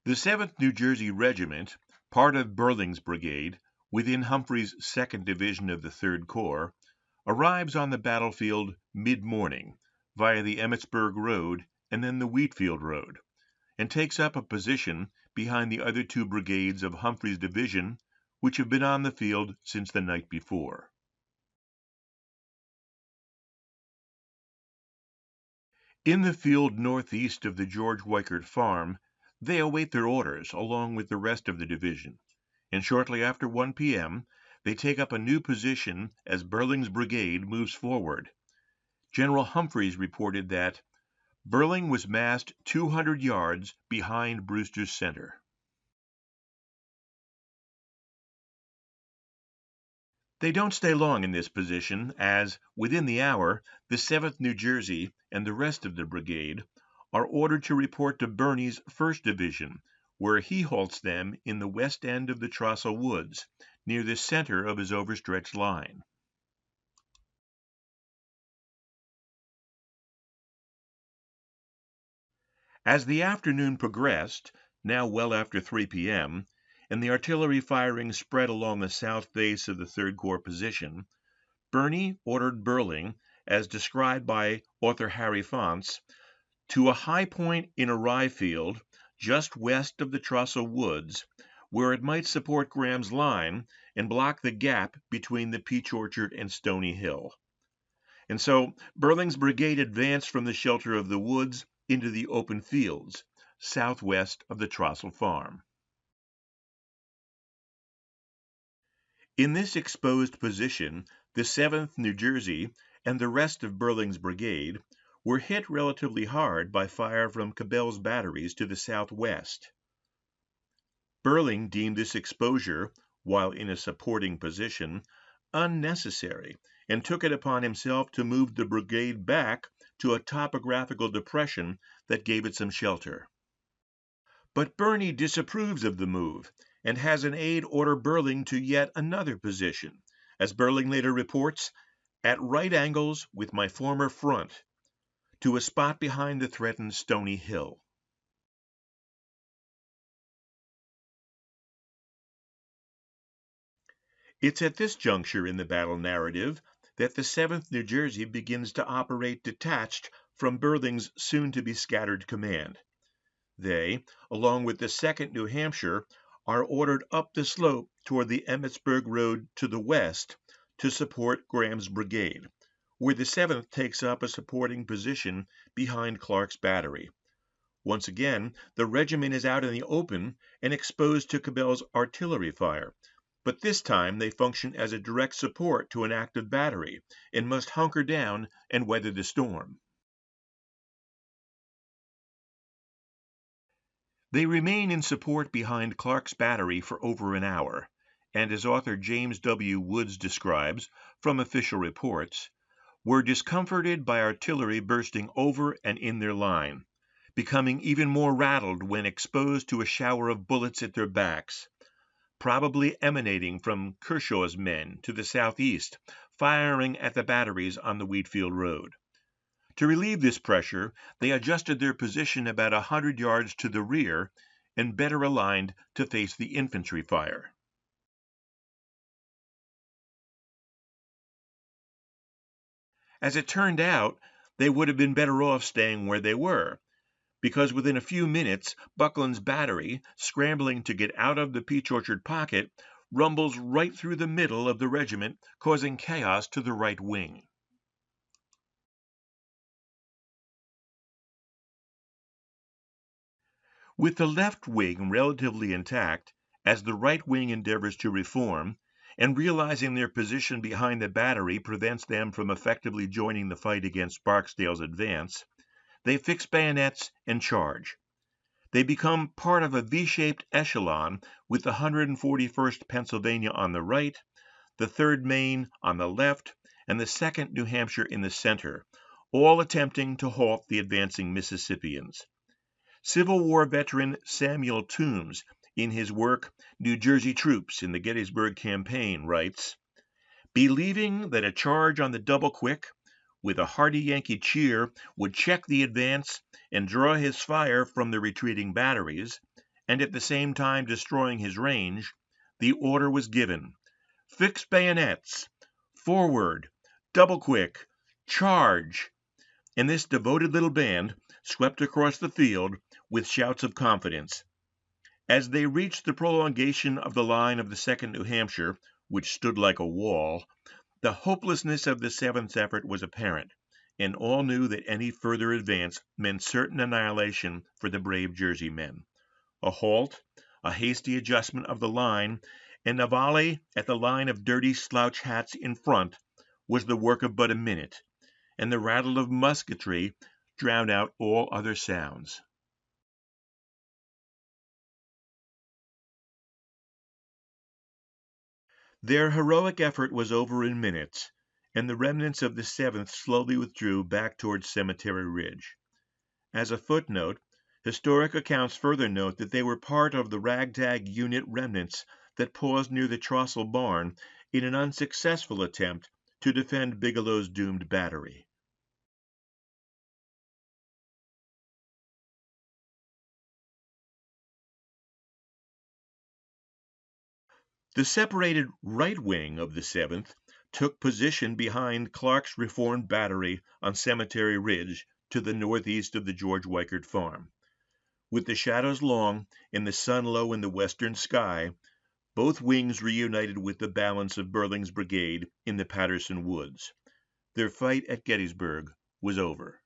The 7th New Jersey Regiment, part of Burling's brigade, within Humphreys' 2nd Division of the 3rd Corps, arrives on the battlefield mid-morning via the Emmitsburg Road and then the Wheatfield Road, and takes up a position behind the other two brigades of Humphreys' division, which have been on the field since the night before. In the field northeast of the George Weichert farm, they await their orders along with the rest of the division, and shortly after 1 p.m., they take up a new position as Burling's brigade moves forward. General Humphreys reported that Burling was massed 200 yards behind Brewster's center. They don't stay long in this position, as, within the hour, the 7th New Jersey and the rest of the brigade are ordered to report to Birney's 1st Division, where he halts them in the west end of the Trostle woods, near the center of his overstretched line. As the afternoon progressed, now well after 3 p.m., and the artillery firing spread along the south base of the 3rd Corps position, Birney ordered Burling, as described by author Harry Fonts, to a high point in a rye field just west of the Trostle woods, where it might support Graham's line and block the gap between the Peach Orchard and Stony Hill. And so Burling's brigade advanced from the shelter of the woods into the open fields, southwest of the Trostle farm. In this exposed position, the 7th New Jersey and the rest of Burling's brigade were hit relatively hard by fire from Cabell's batteries to the southwest. Burling deemed this exposure, while in a supporting position, unnecessary, and took it upon himself to move the brigade back to a topographical depression that gave it some shelter. But Birney disapproves of the move and has an aide order Burling to yet another position, as Burling later reports, at right angles with my former front, to a spot behind the threatened Stony Hill. It's at this juncture in the battle narrative that the 7th New Jersey begins to operate detached from Burling's soon-to-be scattered command. They, along with the 2nd New Hampshire, are ordered up the slope toward the Emmitsburg Road to the west to support Graham's brigade, where the 7th takes up a supporting position behind Clark's battery. Once again, the regiment is out in the open and exposed to Cabell's artillery fire, but this time they function as a direct support to an active battery and must hunker down and weather the storm. They remain in support behind Clark's battery for over an hour, and as author James W. Woods describes from official reports, were discomforted by artillery bursting over and in their line, becoming even more rattled when exposed to a shower of bullets at their backs, probably emanating from Kershaw's men to the southeast, firing at the batteries on the Wheatfield Road. To relieve this pressure, they adjusted their position about 100 yards to the rear and better aligned to face the infantry fire. As it turned out, they would have been better off staying where they were, because within a few minutes, Buckland's battery, scrambling to get out of the Peach Orchard pocket, rumbles right through the middle of the regiment, causing chaos to the right wing. With the left wing relatively intact, as the right wing endeavors to reform, and realizing their position behind the battery prevents them from effectively joining the fight against Barksdale's advance, they fix bayonets and charge. They become part of a V-shaped echelon with the 141st Pennsylvania on the right, the 3rd Maine on the left, and the 2nd New Hampshire in the center, all attempting to halt the advancing Mississippians. Civil War veteran Samuel Toombs, in his work New Jersey Troops in the Gettysburg Campaign, writes, "Believing that a charge on the double quick, with a hearty Yankee cheer, would check the advance and draw his fire from the retreating batteries, and at the same time destroying his range, the order was given: "Fix bayonets! Forward! Double quick! Charge!" And this devoted little band swept across the field with shouts of confidence. As they reached the prolongation of the line of the 2nd New Hampshire, which stood like a wall, the hopelessness of the 7th effort was apparent, and all knew that any further advance meant certain annihilation for the brave Jersey men. A halt, a hasty adjustment of the line, and a volley at the line of dirty slouch hats in front was the work of but a minute, and the rattle of musketry drowned out all other sounds. Their heroic effort was over in minutes, and the remnants of the 7th slowly withdrew back towards Cemetery Ridge. As a footnote, historic accounts further note that they were part of the ragtag unit remnants that paused near the Trostle barn in an unsuccessful attempt to defend Bigelow's doomed battery. The separated right wing of the 7th took position behind Clark's reformed battery on Cemetery Ridge to the northeast of the George Weichert farm. With the shadows long and the sun low in the western sky, both wings reunited with the balance of Burling's brigade in the Patterson Woods. Their fight at Gettysburg was over.